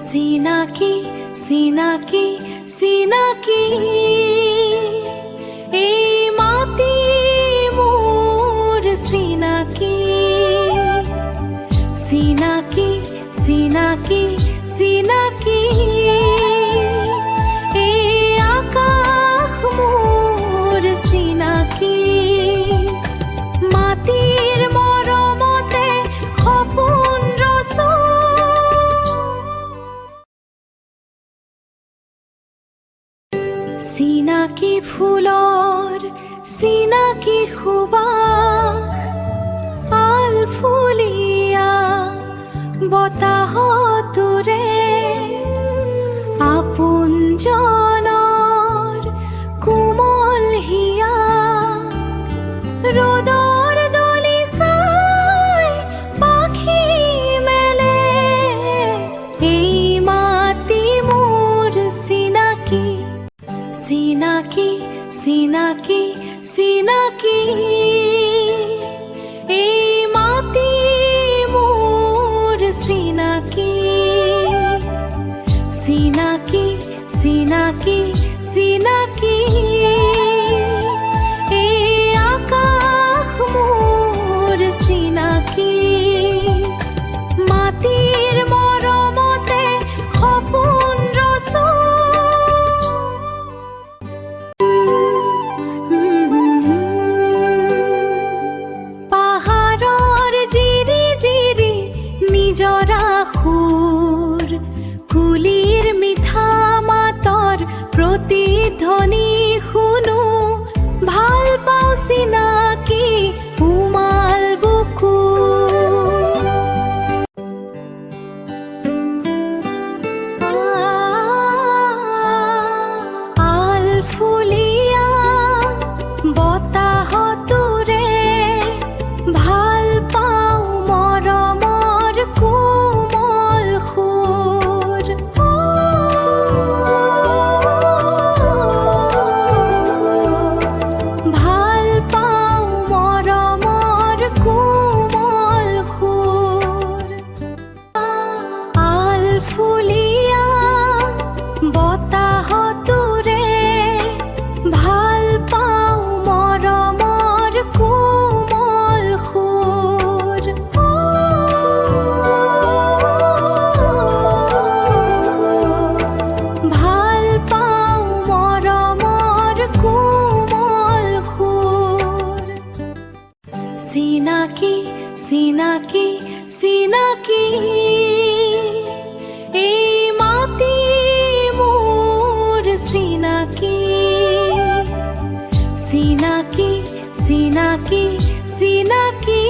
সিনাকি সিনাকি সিনাকি এই মাটি মোৰ সিনাকি সিনাকি সিনাকি সিনাকি এই আকাশ মোৰ সিনাকি মাটিৰ মৰমতে সপোন ৰচো সিনাকি ফুলৰ সিনাকি সুবাস আলফুলীয়া বতাহতোৰে আপোনজনৰ কোমল হিয়া ৰ'দৰ দলি চাই পাখি মেলে এই মাটি মোৰ সিনাকি সিনাকি সিনাকি সিনাকি এই মাটি মোৰ সিনাকি সিনাকি সিনাকি সিনাকি এই আকাশ মোৰ সিনাকি মাটিৰ মৰমতে সপোন ৰচো নিজৰা সুৰ কুলিৰ মিঠা মাতৰ প্ৰতিধ্বনি শুনো ভাল পাওঁ চিনাকি উমাল বুকু আলফুলীয়া বতাহতোৰে ভাল পাওঁ মৰমৰ কোমল সুৰ ভাল পাওঁ মৰমৰ কোমল সুৰ আলফুলীয়া বতাহতোৰে ভাল পাওঁ মৰমৰ কোমল সুৰ ভাল পাওঁ মৰমৰ কোমল সুৰ সিনাকি সিনাকি সিনাকি এই মাটি মোৰ সিনাকি সিনাকি সিনাকি সিনাকি